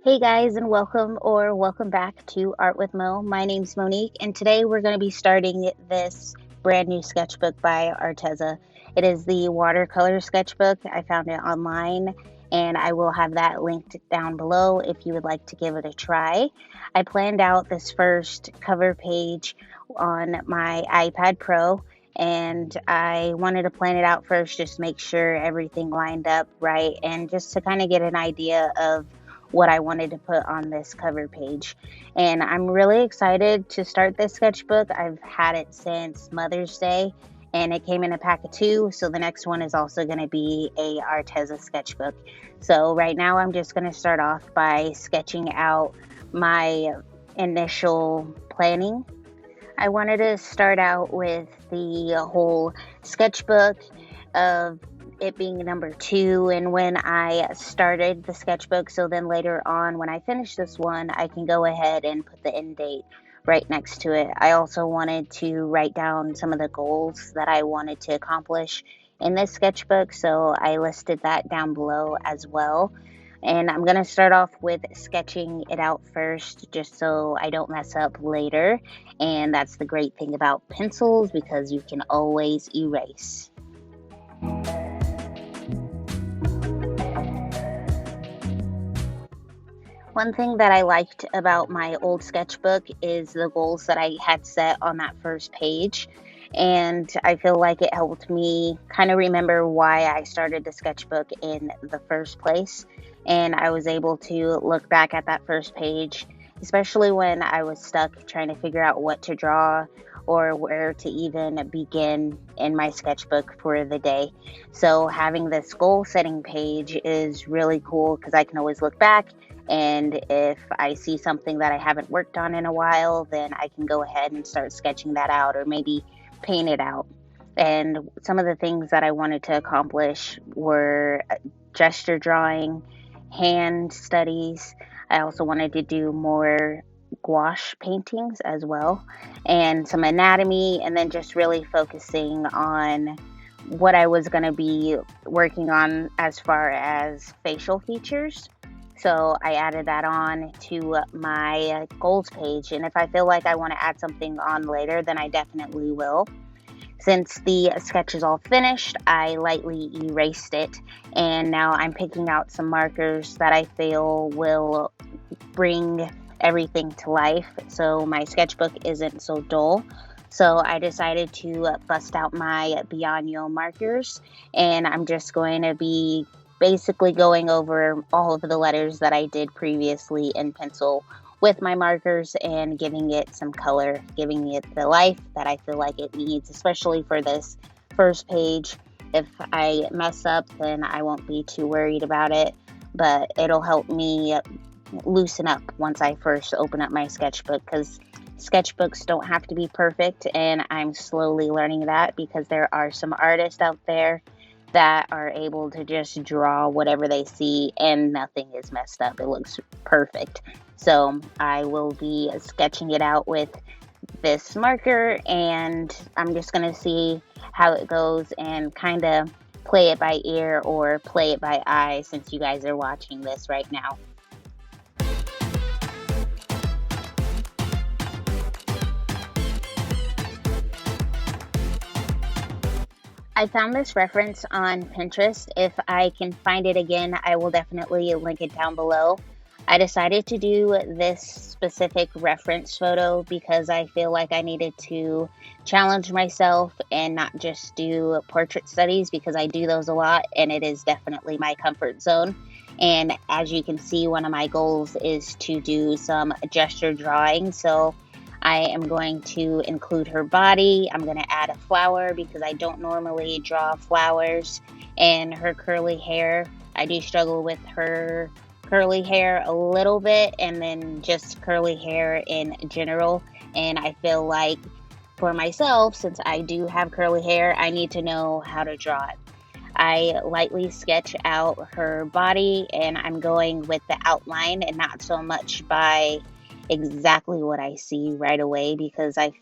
Hey guys, and welcome back to Art with Mo. My name's Monique, and today we're going to be starting this brand new sketchbook by Arteza. It is the watercolor sketchbook. I found it online, and I will have that linked down below if you would like to give it a try. I planned out this first cover page on my iPad Pro, and I wanted to plan it out first, just make sure everything lined up right, and just to kind of get an idea of what I wanted to put on this cover page. And I'm really excited to start this sketchbook. I've had it since Mother's Day and it came in a pack of two. So the next one is also going to be a Arteza sketchbook. So right now I'm just going to start off by sketching out my initial planning. I wanted to start out with the whole sketchbook of it being number two and when I started the sketchbook. So then later on, when I finish this one, I can go ahead and put the end date right next to it. I also wanted to write down some of the goals that I wanted to accomplish in this sketchbook. So I listed that down below as well. And I'm going to start off with sketching it out first just so I don't mess up later. And that's the great thing about pencils because you can always erase. One thing that I liked about my old sketchbook is the goals that I had set on that first page. And I feel like it helped me kind of remember why I started the sketchbook in the first place. And I was able to look back at that first page, especially when I was stuck trying to figure out what to draw or where to even begin in my sketchbook for the day. So having this goal setting page is really cool because I can always look back, and if I see something that I haven't worked on in a while, then I can go ahead and start sketching that out or maybe paint it out. And some of the things that I wanted to accomplish were gesture drawing, hand studies. I also wanted to do more gouache paintings as well, and some anatomy, and then just really focusing on what I was going to be working on as far as facial features. So I added that on to my goals page. And if I feel like I want to add something on later, then I definitely will. Since the sketch is all finished, I lightly erased it. And now I'm picking out some markers that I feel will bring everything to life so my sketchbook isn't so dull. So I decided to bust out my bianyo markers, and I'm just going to be basically going over all of the letters that I did previously in pencil with my markers and giving it some color, giving it the life that I feel like it needs, especially for this first page. If I mess up, then I won't be too worried about it, but it'll help me loosen up once I first open up my sketchbook, because sketchbooks don't have to be perfect, and I'm slowly learning that because there are some artists out there that are able to just draw whatever they see and nothing is messed up. It looks perfect. So I will be sketching it out with this marker, and I'm just going to see how it goes and kind of play it by ear or play it by eye since you guys are watching this right now. I found this reference on Pinterest. If I can find it again, I will definitely link it down below. I decided to do this specific reference photo because I feel like I needed to challenge myself and not just do portrait studies, because I do those a lot and it is definitely my comfort zone. And as you can see, one of my goals is to do some gesture drawing. So I am going to include her body. I'm going to add a flower because I don't normally draw flowers, and her curly hair. I do struggle with her curly hair a little bit, and then just curly hair in general. And I feel like for myself, since I do have curly hair, I need to know how to draw it. I lightly sketch out her body, and I'm going with the outline and not so much by exactly what I see right away, because I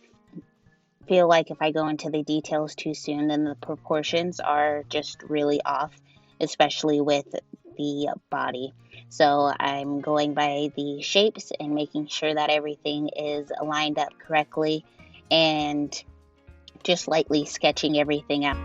feel like if I go into the details too soon, then the proportions are just really off, especially with the body. So I'm going by the shapes and making sure that everything is lined up correctly and just lightly sketching everything out.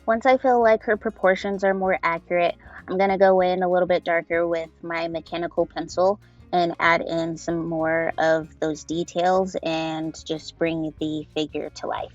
Once I feel like her proportions are more accurate, I'm going to go in a little bit darker with my mechanical pencil and add in some more of those details and just bring the figure to life.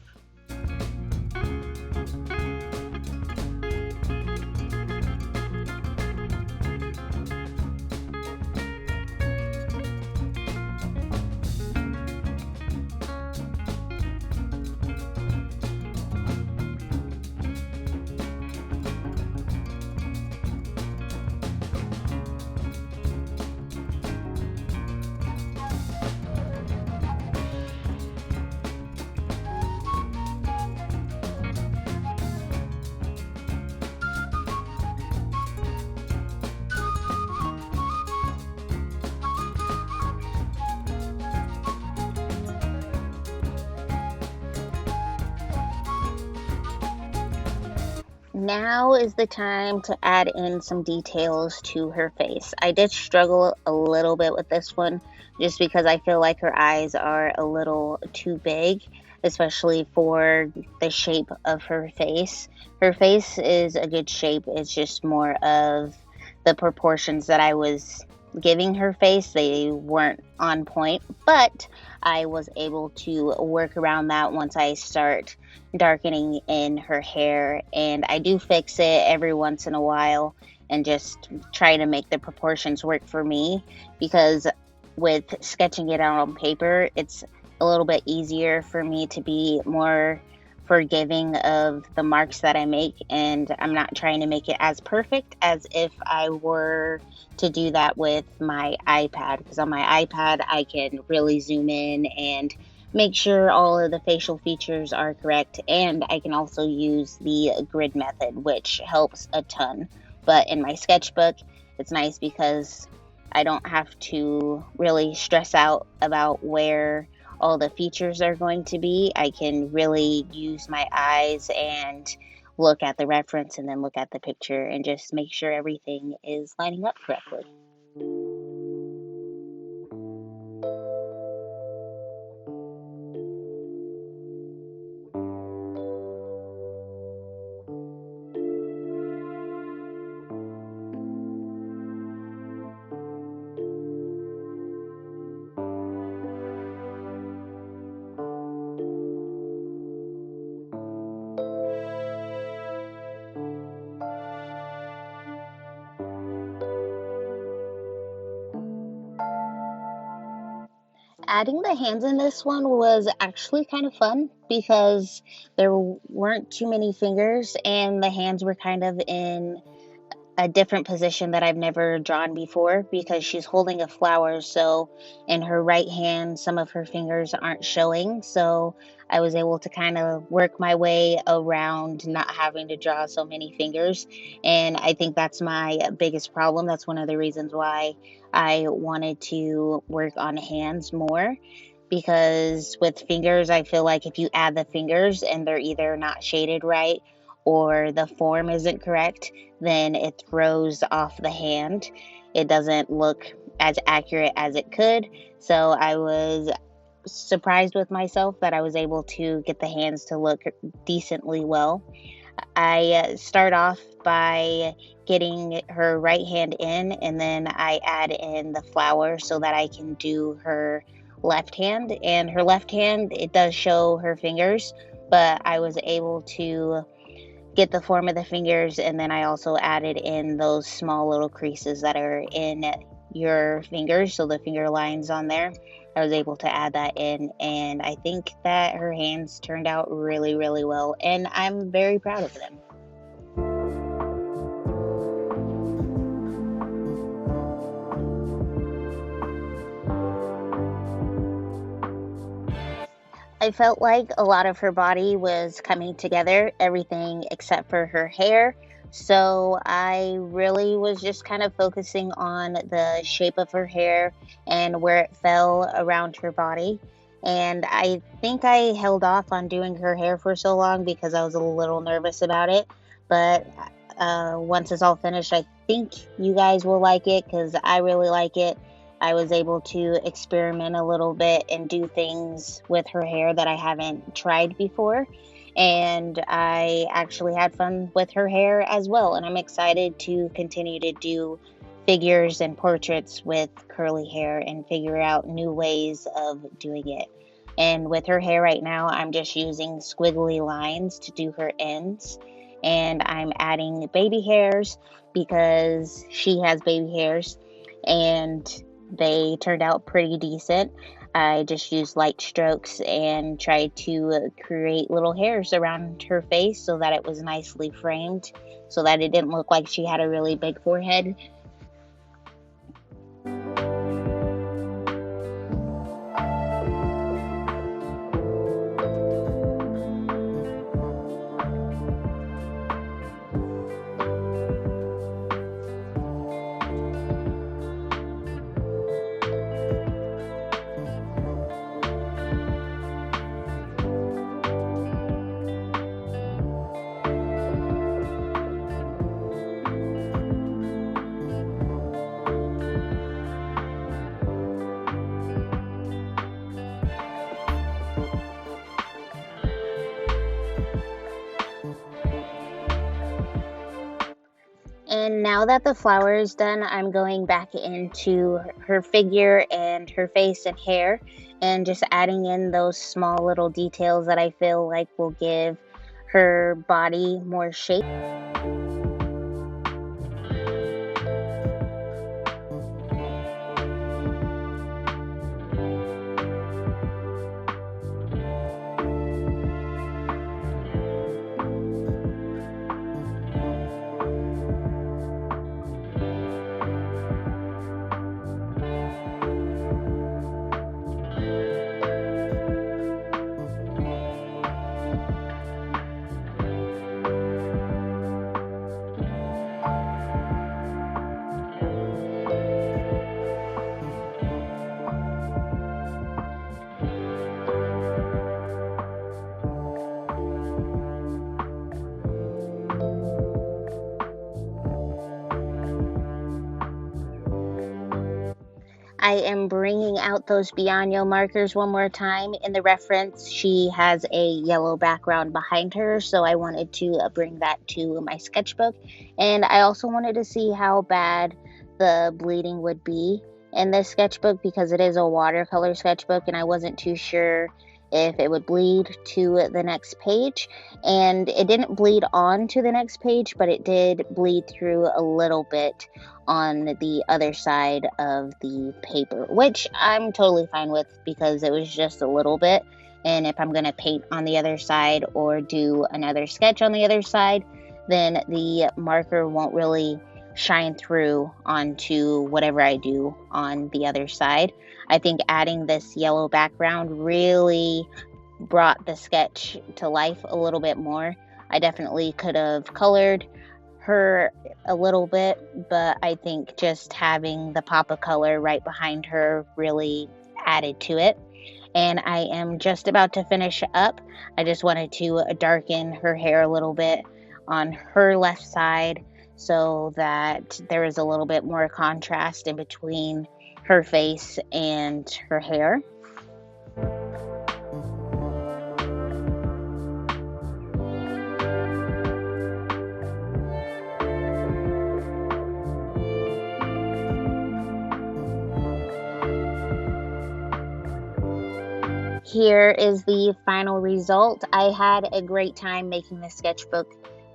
Now is the time to add in some details to her face. I did struggle a little bit with this one just because I feel like her eyes are a little too big, especially for the shape of her face. Her face is a good shape, it's just more of the proportions that I was giving her face. They weren't on point, but I was able to work around that once I start darkening in her hair, and I do fix it every once in a while and just try to make the proportions work for me, because with sketching it out on paper, it's a little bit easier for me to be more forgiving of the marks that I make, and I'm not trying to make it as perfect as if I were to do that with my iPad, because on my iPad I can really zoom in and make sure all of the facial features are correct, and I can also use the grid method, which helps a ton. But in my sketchbook, it's nice because I don't have to really stress out about where all the features are going to be. I can really use my eyes and look at the reference and then look at the picture and just make sure everything is lining up correctly. Adding the hands in this one was actually kind of fun because there weren't too many fingers and the hands were kind of in a different position that I've never drawn before, because she's holding a flower. So in her right hand, some of her fingers aren't showing. So I was able to kind of work my way around not having to draw so many fingers. And I think that's my biggest problem. That's one of the reasons why I wanted to work on hands more, because with fingers, I feel like if you add the fingers and they're either not shaded right or the form isn't correct, then it throws off the hand. It doesn't look as accurate as it could. So I was surprised with myself that I was able to get the hands to look decently well. I start off by getting her right hand in, and then I add in the flower so that I can do her left hand. And her left hand, it does show her fingers, but I was able to get the form of the fingers, and then I also added in those small little creases that are in your fingers, so the finger lines on there. I was able to add that in, and I think that her hands turned out really, really well, and I'm very proud of them. I felt like a lot of her body was coming together, everything except for her hair. So I really was just kind of focusing on the shape of her hair and where it fell around her body. And I think I held off on doing her hair for so long because I was a little nervous about it. But once it's all finished, I think you guys will like it because I really like it. I was able to experiment a little bit and do things with her hair that I haven't tried before. And I actually had fun with her hair as well. And I'm excited to continue to do figures and portraits with curly hair and figure out new ways of doing it. And with her hair right now, I'm just using squiggly lines to do her ends. And I'm adding baby hairs because she has baby hairs. And they turned out pretty decent. I just used light strokes and tried to create little hairs around her face so that it was nicely framed, so that it didn't look like she had a really big forehead. And now that the flower is done, I'm going back into her figure and her face and hair and just adding in those small little details that I feel like will give her body more shape. I am bringing out those bianyo markers one more time. In the reference, she has a yellow background behind her, so I wanted to bring that to my sketchbook. And I also wanted to see how bad the bleeding would be in this sketchbook because it is a watercolor sketchbook, and I wasn't too sure if it would bleed to the next page. And it didn't bleed on to the next page, but it did bleed through a little bit on the other side of the paper, which I'm totally fine with because it was just a little bit. And if I'm going to paint on the other side or do another sketch on the other side, then the marker won't really shine through onto whatever I do on the other side. I think adding this yellow background really brought the sketch to life a little bit more. I definitely could have colored her a little bit, but I think just having the pop of color right behind her really added to it. And I am just about to finish up. I just wanted to darken her hair a little bit on her left side so that there is a little bit more contrast in between her face and her hair. Here is the final result. I had a great time making the sketchbook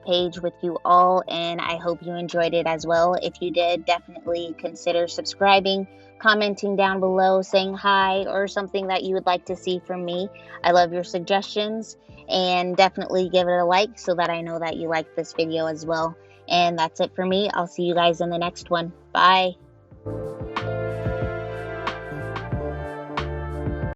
page with you all, and I hope you enjoyed it as well. If you did, definitely consider subscribing, commenting down below, saying hi, or something that you would like to see from me. I love your suggestions, and definitely give it a like so that I know that you liked this video as well. And that's it for me. I'll see you guys in the next one. Bye.